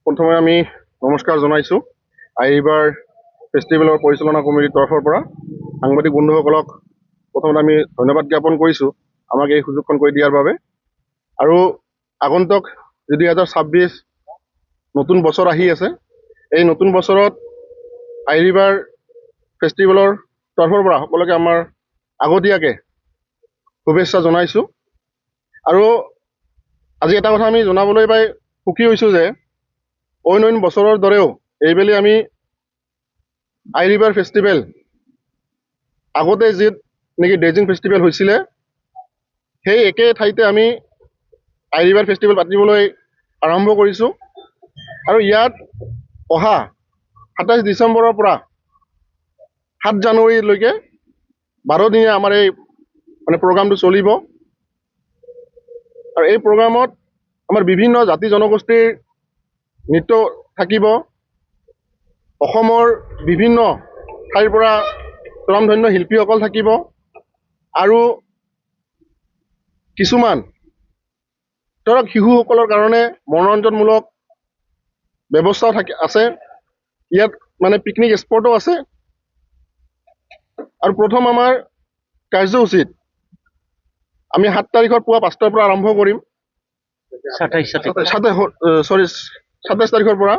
প্ৰথমে আমি নমস্কাৰ জনাইছোঁ আইৰিভাৰ ফেষ্টিভেলৰ পৰিচালনা কমিটিৰ তৰফৰ পৰা সাংবাদিক বন্ধুসকলক প্ৰথমতে আমি ধন্যবাদ জ্ঞাপন কৰিছোঁ আমাক এই সুযোগখন কৰি দিয়াৰ বাবে। আৰু আগন্তুক যি 2026 নতুন বছৰ আহি আছে, এই নতুন বছৰত আইৰিভাৰ ফেষ্টিভেলৰ তৰফৰ পৰা সকলোকে আমাৰ আগতীয়াকৈ শুভেচ্ছা জনাইছোঁ। আৰু আজি এটা কথা আমি জনাবলৈ পাই সুখী হৈছোঁ যে অইন বছৰৰ দৰেও এইবেলি আমি আইৰিভাৰ ফেষ্টিভেল আগতে যি নেকি ড্ৰেজিং ফেষ্টিভেল হৈছিলে সেই একে ঠাইতে আমি আইৰিভাৰ ফেষ্টিভেল পাতিবলৈ আৰম্ভ কৰিছোঁ। আৰু ইয়াত অহা 27 ডিচেম্বৰৰ পৰা 7 জানুৱাৰীলৈকে 12 দিনীয়া আমাৰ এই প্ৰগ্ৰামটো চলিব। আৰু এই প্ৰগ্ৰামত আমাৰ বিভিন্ন জাতি জনগোষ্ঠীৰ নৃত্য থাকিব, অসমৰ বিভিন্ন ঠাইৰ পৰা স্বনামধন্য শিল্পীসকল থাকিব, আৰু কিছুমান ধৰক শিশুসকলৰ কাৰণে মনোৰঞ্জনমূলক ব্যৱস্থাও আছে। ইয়াত পিকনিক স্পটো আছে। আৰু প্ৰথম আমাৰ কাৰ্যসূচীত আমি 7 তাৰিখৰ পুৱা 5টাৰ পৰা আৰম্ভ কৰিম। 27 তাৰিখৰ পৰা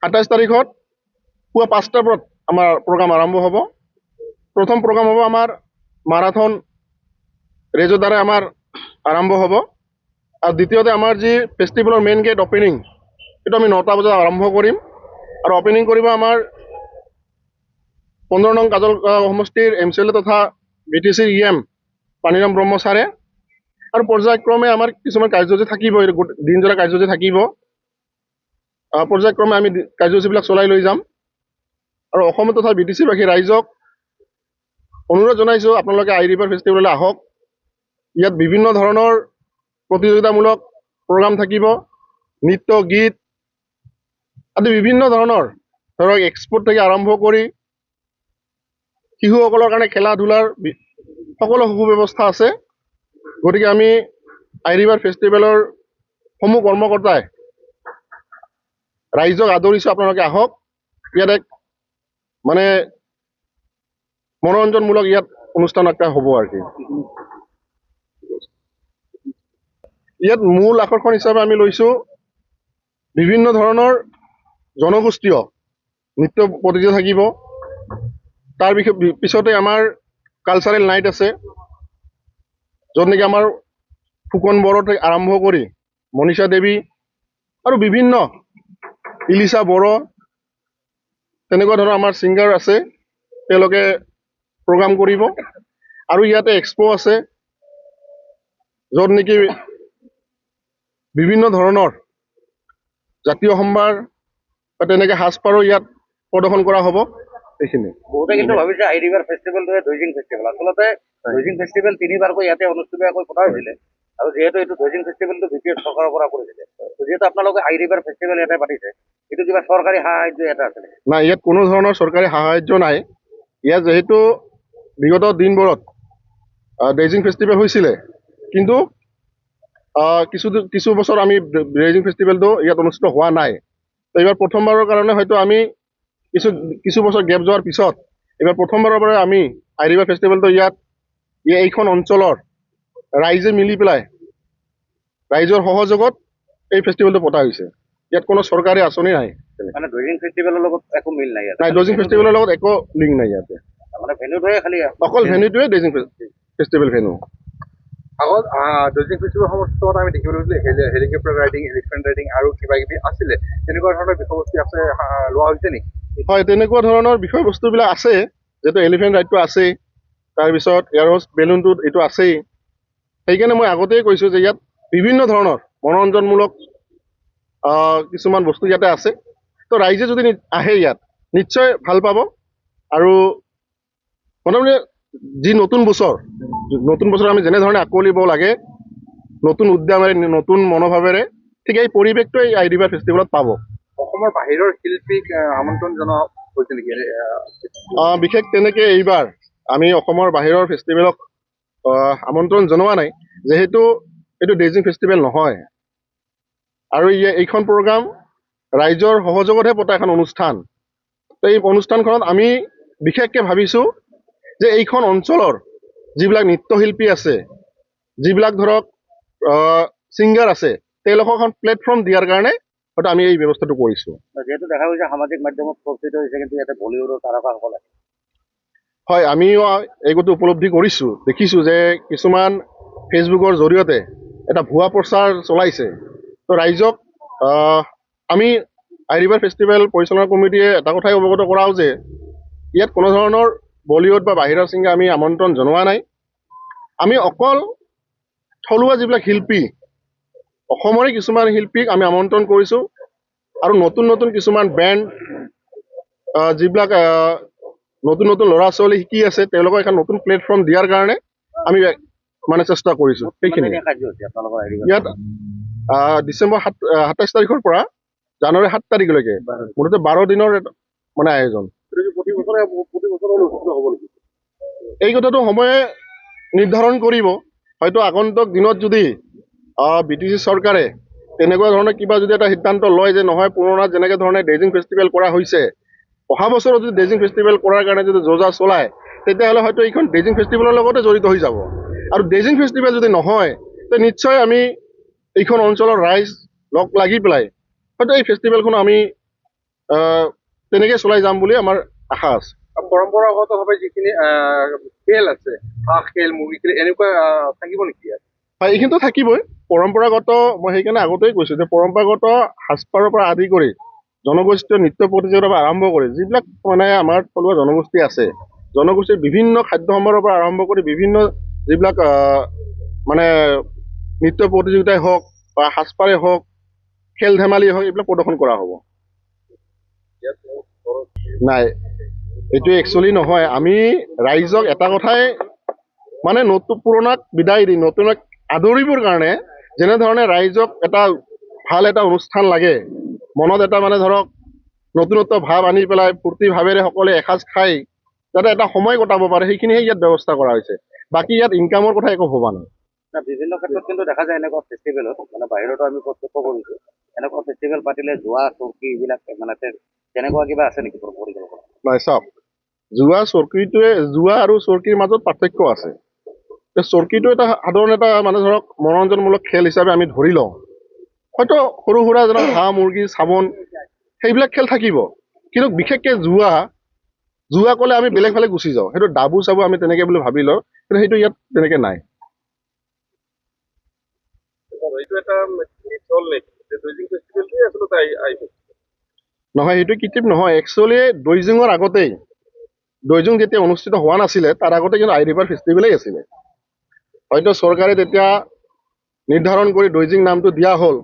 28 তাৰিখত পুৱা 5টাৰ পৰা আমাৰ প্ৰগ্ৰাম আৰম্ভ হ'ব। প্ৰথম প্ৰগ্ৰাম হ'ব আমাৰ মাৰাথন ৰেজৰ দ্বাৰা আমাৰ আৰম্ভ হ'ব। আৰু দ্বিতীয়তে আমাৰ যি ফেষ্টিভেলৰ মেইন গেট অপেনিং, এইটো আমি 9টা বজাত আৰম্ভ কৰিম। আৰু অপেনিং কৰিব আমাৰ 15 নং কাজলগাঁও সমষ্টিৰ MCLA তথা BTC EM পানীৰাম ব্ৰহ্ম ছাৰে। আৰু পৰ্যায়ক্ৰমে আমাৰ কিছুমান কাৰ্যসূচী থাকিব, দিনজোৰা কাৰ্যসূচী থাকিব। পৰ্যায়ক্ৰমে আমি কাৰ্যসূচীবিলাক চলাই লৈ যাম। আৰু অসম তথা BTC-বাসী ৰাইজক অনুৰোধ জনাইছোঁ আপোনালোকে আইৰিভাৰ ফেষ্টিভেললৈ আহক। ইয়াত বিভিন্ন ধৰণৰ প্ৰতিযোগিতামূলক প্ৰগ্ৰাম থাকিব, নৃত্য গীত আদি বিভিন্ন ধৰণৰ, ধৰক এক্সপ'ৰ্ট থেকে আৰম্ভ কৰি শিশুসকলৰ কাৰণে খেলা ধূলাৰ সকলো সুব্যৱস্থা আছে। গতিকে আমি আইৰিভাৰ ফেষ্টিভেলৰ সমূহ কৰ্মকৰ্তাই ৰাইজক আদৰিছোঁ, আপোনালোকে আহক। ইয়াত এক মনোৰঞ্জনমূলক ইয়াত অনুষ্ঠান এটা হ'ব আৰু কি। ইয়াত মূল আকৰ্ষণ হিচাপে আমি লৈছোঁ বিভিন্ন ধৰণৰ জনগোষ্ঠীয় নৃত্য প্ৰতিযোগিতা থাকিব। তাৰ পিছতে আমাৰ কালচাৰেল নাইট আছে, য'ত নেকি আমাৰ ফুকন বড়োৰ থেকে আৰম্ভ কৰি মনীষা দেৱী আৰু বিভিন্ন ইলিচা বড়ো তেনেকুৱা ধৰণৰ আমাৰ ছিংগাৰ আছে, তেওঁলোকে প্ৰগ্ৰাম কৰিব। আৰু ইয়াতে এক্সপ' আছে, য'ত নেকি বিভিন্ন ধৰণৰ জাতীয় সম্ভাৰ বা তেনেকৈ সাজপাৰো ইয়াত প্ৰদৰ্শন কৰা হ'ব। এইখিনি বহুতে কিন্তু ভাবিছে আইৰিভাৰ ফেষ্টিভেলটোৱে ড্ৰেজিং ফেষ্টিভেল। আচলতে ড্ৰেজিং ফেষ্টিভেল 3বাৰকৈ ইয়াতে অনুষ্ঠিতকৈ পতা হৈছিলে। আৰু যিহেতু এইটো ড্ৰেজিং ফেষ্টিভেলটো BPF চৰকাৰৰ পৰা কৰিছিলে, যিহেতু আপোনালোকে আইৰিভাৰ ফেষ্টিভেল ইয়াতে পাতিছে, এইটো কিবা চৰকাৰী সাহায্য এটা আছে? নাই, ইয়াত কোনো ধৰণৰ চৰকাৰী সাহায্য নাই। ইয়াত যিহেতু বিগত দিনবোৰত ড্ৰেজিং ফেষ্টিভেল হৈছিলে, কিন্তু কিছু বছৰ আমি ড্ৰেজিং ফেষ্টিভেলটো ইয়াত অনুষ্ঠিত হোৱা নাই। তো এইবাৰ প্ৰথমবাৰৰ কাৰণে হয়তো আমি কিছু বছৰ গেপ যোৱাৰ পিছত এইবাৰ প্ৰথমবাৰৰ পৰা আমি আইৰিভাৰ ফেষ্টিভেলটো ইয়াত এইখন অঞ্চলৰ ৰাইজে মিলি পেলাই ৰাইজৰ সহযোগত এই ফেষ্টিভেলটো পতা হৈছে। ইয়াত কোনো চৰকাৰী আঁচনি নাই। ড্ৰেজিং ফেষ্টিভেলৰ লগত একো মিল নাই? নাই, ড্ৰেজিং ফেষ্টিভেলৰ লগত একো লিংক নাই ইয়াতে। ভেন্যুটোৱে খালি অকল ভেন্যুটোৱে ড্ৰেজিং ফেষ্টিভেল ভেন্যু। আগত ড্ৰেজিং ফেষ্টিভেল সময়ত আমি দেখিবলৈ পাইছিলোঁ হেলিকপ্টাৰ ৰাইডিং, এলিফেণ্ট ৰাইডিং আৰু কিবা কিবি আছিলে। তেনেকুৱা ধৰণৰ বিষয়বস্তু আছে লোৱা হৈছে নেকি? হয়, তেনেকুৱা ধৰণৰ বিষয়বস্তুবিলাক আছে। যিহেতু এলিফেণ্ট ৰাইডটো আছেই, তাৰপিছত এয়াৰহোষ্ট বেলুনটো এইটো আছেই। সেইকাৰণে মই আগতেই কৈছোঁ যে ইয়াত বিভিন্ন ধৰণৰ মনোৰঞ্জনমূলক কিছুমান বস্তু ইয়াতে আছে। তো ৰাইজে যদি আহে ইয়াত নিশ্চয় ভাল পাব। আৰু প্ৰথমতে যি নতুন বছৰ আমি যেনেধৰণে আঁকোৱালিব লাগে, নতুন উদ্যমেৰে নতুন মনোভাৱেৰে, ঠিক এই পৰিৱেশটো এই আইৰিভাৰ ফেষ্টিভেলত পাব। অসমৰ বাহিৰৰ শিল্পীক আমন্ত্ৰণ জনোৱা হৈছে নেকি? বিশেষ তেনেকৈ এইবাৰ আমি অসমৰ বাহিৰৰ ফেষ্টিভেলক আমন্ত্ৰণ জনোৱা নাই। যিহেতু এইটো ড্ৰেজিং ফেষ্টিভেল নহয়। আৰু এইখন প্ৰগ্ৰাম ৰাইজৰ সহযোগতহে পতা এখন অনুষ্ঠান। তো এই অনুষ্ঠানখনত আমি বিশেষকৈ ভাবিছোঁ যে এইখন অঞ্চলৰ যিবিলাক নৃত্যশিল্পী আছে, যিবিলাক ধৰক ছিংগাৰ আছে, তেওঁলোকক এখন প্লেটফৰ্ম দিয়াৰ কাৰণে হয়তো আমি এই ব্যৱস্থাটো কৰিছোঁ। যিহেতু দেখা গৈছে সামাজিক মাধ্যমত প্ৰচাৰিত হৈছে, কিন্তু ইয়াতে বলিউডৰ তাৰকাসকল আছে। হয়, আমিও এই কথা উপলব্ধি কৰিছোঁ, দেখিছোঁ যে কিছুমান ফেচবুকৰ জৰিয়তে এটা ভুৱা প্ৰচাৰ চলাইছে। তো ৰাইজক আমি আই ৰিভাৰ ফেষ্টিভেল পৰিচালনা কমিটিয়ে এটা কথাই অৱগত কৰাও যে ইয়াত কোনো ধৰণৰ বলিউড বা বাহিৰৰ ছিংগাৰ আমি আমন্ত্ৰণ জনোৱা নাই। আমি অকল থলুৱা যিবিলাক শিল্পী, অসমৰে কিছুমান শিল্পীক আমি আমন্ত্ৰণ কৰিছোঁ, আৰু নতুন নতুন কিছুমান বেণ্ড, যিবিলাক নতুন নতুন ল'ৰা ছোৱালী শিকি আছে, তেওঁলোকক এখন নতুন প্লেটফৰ্ম দিয়াৰ কাৰণে আমি মানে চেষ্টা কৰিছোঁ। সেইখিনি কাৰ্যসূচী আপোনালোকৰ আই ৰিভাৰ ইয়াত ডিচেম্বৰ 27 তাৰিখৰ পৰা জানুৱাৰী 7 তাৰিখলৈকে মুঠতে 12 দিনৰ মানে আয়োজন। প্ৰতি বছৰে অনুষ্ঠিত হ'ব নেকি? এই কথাটো সময়ে নিৰ্ধাৰণ কৰিব। হয়তো আগন্তুক দিনত যদি BTC চৰকাৰে তেনেকুৱা ধৰণৰ কিবা যদি এটা সিদ্ধান্ত লয় যে নহয়, পুৰণা যেনেকৈ ধৰণে ড্ৰেজিং ফেষ্টিভেল কৰা হৈছে, অহা বছৰত যদি ড্ৰেজিং ফেষ্টিভেল কৰাৰ কাৰণে যদি যোজা চলায়, তেতিয়াহ'লে হয়তো এইখন ড্ৰেজিং ফেষ্টিভেলৰ লগতে জড়িত হৈ যাব। আৰু ড্ৰেজিং ফেষ্টিভেল যদি নহয়, তে নিশ্চয় আমি এইখন অঞ্চলৰ ৰাইজ লগ লাগি পেলাই হয়তো এই ফেষ্টিভেলখন আমি তেনেকৈ চলাই যাম বুলি আমাৰ আশা আছে। পৰম্পৰাগতভাৱে যিখিনি খেল আছে, হাঁহ খেল, মুৰ্গী খেল, এনেকুৱা থাকিব নেকি ইয়াত? হয়, এইখিনিতো থাকিবই। পৰম্পৰাগত, মই সেইকাৰণে আগতেই কৈছোঁ যে পৰম্পৰাগত সাজপাৰৰ পৰা আদি কৰি জনগোষ্ঠীয় নৃত্য প্ৰতিযোগিতাৰ পৰা আৰম্ভ কৰি যিবিলাক মানে আমাৰ থলুৱা জনগোষ্ঠী আছে, জনগোষ্ঠীৰ বিভিন্ন খাদ্য সম্ভাৰৰ পৰা আৰম্ভ কৰি বিভিন্ন যিবিলাক মানে নৃত্য প্ৰতিযোগিতাই হওক বা সাজপাৰেই হওক, খেল ধেমালিয়ে হওক, এইবিলাক প্ৰদৰ্শন কৰা হ'ব। নাই, এইটো একচুৱেলি নহয়। আমি ৰাইজক এটা কথাই মানে নতুন পুৰণাক বিদায় দি নতুনক আদৰিবৰ কাৰণে যেনেধৰণে ৰাইজক এটা ভাল এটা অনুষ্ঠান লাগে, মনত এটা মানে ধৰক নতুনত্ব ভাৱ আনি পেলাই ফূৰ্তি ভাৱেৰে সকলোৱে এসাঁজ খাই যাতে এটা সময় কটাব পাৰে, সেইখিনিহে ইয়াত ব্যৱস্থা কৰা হৈছে। বাকী ইয়াত ইনকামৰ কথা একো ভবা নাই। বিভিন্ন ক্ষেত্ৰত কিন্তু দেখা যায় এনেকুৱা ফেষ্টিভেলত, মানে বাহিৰতো আমি প্ৰত্যক্ষ কৰিছোঁ, এনেকুৱা ফেষ্টিভেল পাতিলে জোৱা চুৰ্কি এইবিলাক মানে তেনেকুৱা কিবা আছে নেকি পৰিকল্পনা? নাই, চাওক, জুৱা আৰু চৰকিৰ মাজত পাৰ্থক্য আছে। চৰকিটো এটা সাধাৰণ এটা মানে ধৰক মনোৰঞ্জনমূলক খেল হিচাপে আমি ধৰি লওঁ। হয়তো সৰু সুৰা যেনে হাঁহ মুৰ্গী চাবোন সেইবিলাক খেল থাকিব, কিন্তু বিশেষকৈ জুৱা ক'লে আমি বেলেগ ফালে গুচি যাওঁ। সেইটো ডাবু চাবু আমি তেনেকৈ বুলি ভাবি লওঁ, কিন্তু সেইটো ইয়াত তেনেকৈ নাই। নহয়, সেইটো কৃত্ৰিম নহয়। একচুৱেলি দৈজিঙৰ আগতেই, দৈজিং যেতিয়া অনুষ্ঠিত হোৱা নাছিলে তাৰ আগতে কিন্তু আই ৰিভাৰ ফেষ্টিভেলেই আছিলে। হয়তো চৰকাৰে তেতিয়া নিৰ্ধাৰণ কৰি দৈজিং নামটো দিয়া হ'ল,